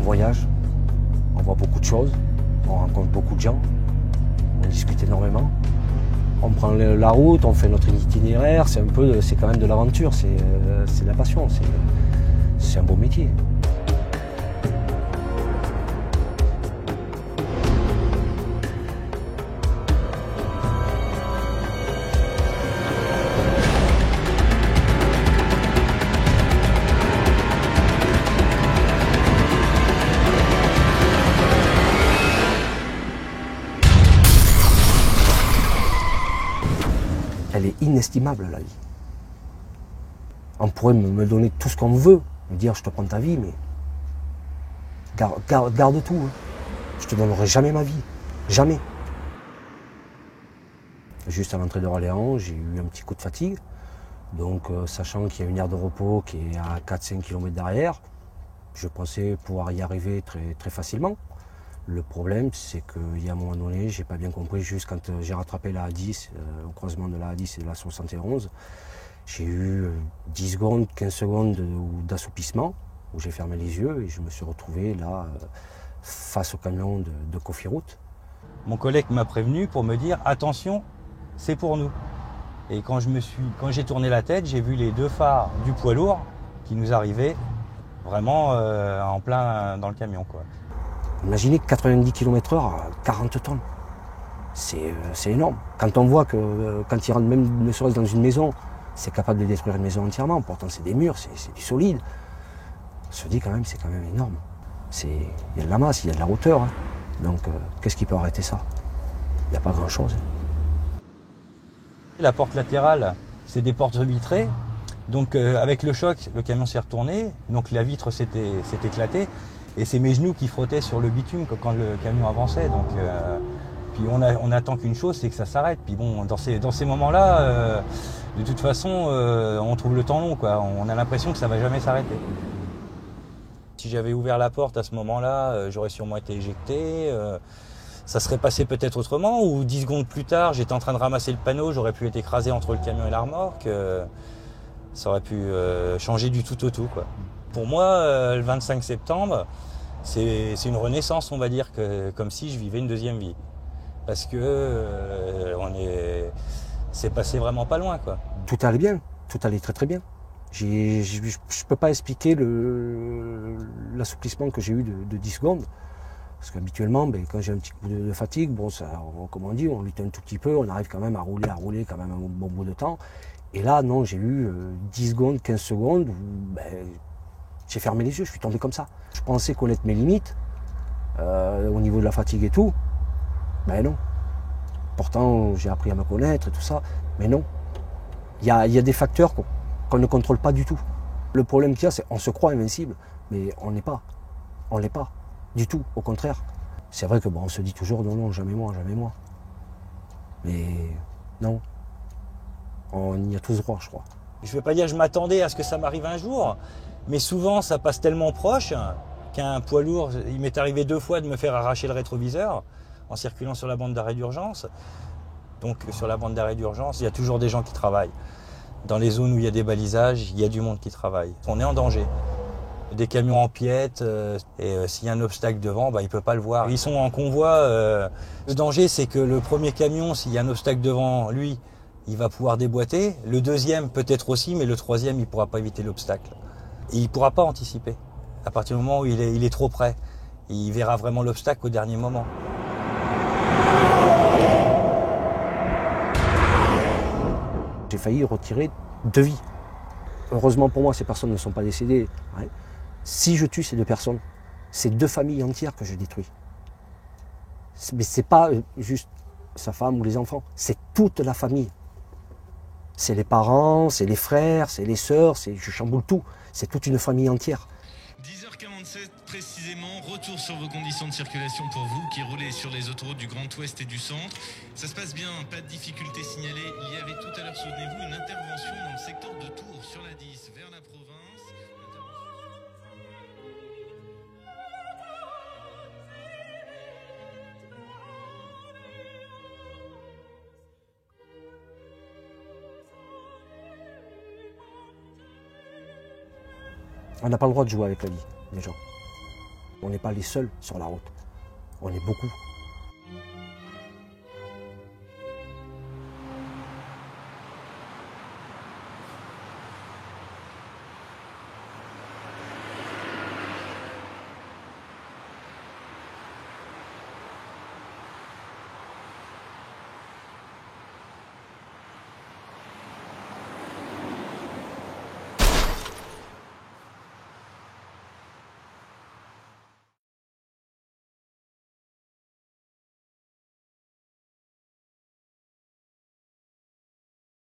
voyage, on voit beaucoup de choses, on rencontre beaucoup de gens, on discute énormément. On prend la route, on fait notre itinéraire, c'est quand même de l'aventure, c'est de la passion, c'est un beau métier. Elle est inestimable, la vie. On pourrait me donner tout ce qu'on veut, me dire je te prends ta vie, mais garde tout. Hein. Je te donnerai jamais ma vie, jamais. Juste à l'entrée d'Orléans, j'ai eu un petit coup de fatigue. Donc, sachant qu'il y a une aire de repos qui est à 4-5 km derrière, je pensais pouvoir y arriver très, très facilement. Le problème, c'est qu'il y a un moment donné, j'ai pas bien compris, juste quand j'ai rattrapé la A10, au croisement de la A10 et de la 71, j'ai eu 10 secondes, 15 secondes d'assoupissement, où j'ai fermé les yeux et je me suis retrouvé là, face au camion de Cofiroute. Mon collègue m'a prévenu pour me dire, attention, c'est pour nous. Et quand j'ai tourné la tête, j'ai vu les deux phares du poids lourd qui nous arrivaient vraiment en plein dans le camion, quoi. Imaginez 90 km/h à 40 tonnes. C'est énorme. Quand on voit que quand il rentre même ne serait-ce dans une maison, c'est capable de détruire une maison entièrement. Pourtant c'est des murs, c'est du solide. On se dit quand même, c'est quand même énorme. Il y a de la masse, il y a de la hauteur. Hein. Donc qu'est-ce qui peut arrêter ça? Il n'y a pas grand-chose. La porte latérale, c'est des portes vitrées. Donc avec le choc, le camion s'est retourné. Donc la vitre s'est éclatée. Et c'est mes genoux qui frottaient sur le bitume quand le camion avançait. Donc, puis on attend qu'une chose, c'est que ça s'arrête. Puis bon, dans ces moments-là, de toute façon, on trouve le temps long, quoi. On a l'impression que ça va jamais s'arrêter. Si j'avais ouvert la porte à ce moment-là, j'aurais sûrement été éjecté. Ça serait passé peut-être autrement. Ou 10 secondes plus tard, j'étais en train de ramasser le panneau, j'aurais pu être écrasé entre le camion et la remorque. Ça aurait pu changer du tout au tout, quoi. Pour moi, le 25 septembre, c'est une renaissance, on va dire, comme si je vivais une deuxième vie. Parce que c'est passé vraiment pas loin, quoi. Tout allait bien, tout allait très très bien. Je ne peux pas expliquer l'assouplissement que j'ai eu de 10 secondes. Parce qu'habituellement, quand j'ai un petit coup de fatigue, bon, comme on dit, on lutte un tout petit peu, on arrive quand même à rouler quand même un bon bout de temps. Et là, non, j'ai eu 10 secondes, 15 secondes où j'ai fermé les yeux, je suis tombé comme ça. Je pensais connaître mes limites au niveau de la fatigue et tout. Ben non. Pourtant, j'ai appris à me connaître et tout ça. Mais non. Il y a des facteurs qu'on ne contrôle pas du tout. Le problème qu'il y a, c'est qu'on se croit invincible, mais on n'est pas. On ne l'est pas. Du tout, au contraire. C'est vrai que on se dit toujours non, non, jamais moi, jamais moi. Mais non. On y a tous droit, je crois. Je ne veux pas dire que je m'attendais à ce que ça m'arrive un jour, mais souvent ça passe tellement proche qu'un poids lourd, il m'est arrivé 2 fois de me faire arracher le rétroviseur en circulant sur la bande d'arrêt d'urgence. Donc sur la bande d'arrêt d'urgence, il y a toujours des gens qui travaillent. Dans les zones où il y a des balisages, il y a du monde qui travaille. On est en danger. Des camions empiètent et s'il y a un obstacle devant, il ne peut pas le voir. Ils sont en convoi. Le danger, c'est que le premier camion, s'il y a un obstacle devant lui, il va pouvoir déboîter. Le deuxième peut-être aussi, mais le troisième, il ne pourra pas éviter l'obstacle. Et il ne pourra pas anticiper. À partir du moment où il est trop près, il verra vraiment l'obstacle au dernier moment. J'ai failli retirer 2 vies. Heureusement pour moi, ces personnes ne sont pas décédées. Ouais. Si je tue ces 2 personnes, c'est 2 familles entières que je détruis. Mais c'est pas juste sa femme ou les enfants, c'est toute la famille. C'est les parents, c'est les frères, c'est les sœurs, je chamboule tout. C'est toute une famille entière. 10h47 précisément, retour sur vos conditions de circulation pour vous qui roulez sur les autoroutes du Grand Ouest et du Centre. Ça se passe bien, pas de difficultés signalées. Il y avait tout à l'heure, souvenez-vous, une intervention dans le secteur de Tours sur la 10 vers la province. On n'a pas le droit de jouer avec la vie, les gens. On n'est pas les seuls sur la route. On est beaucoup.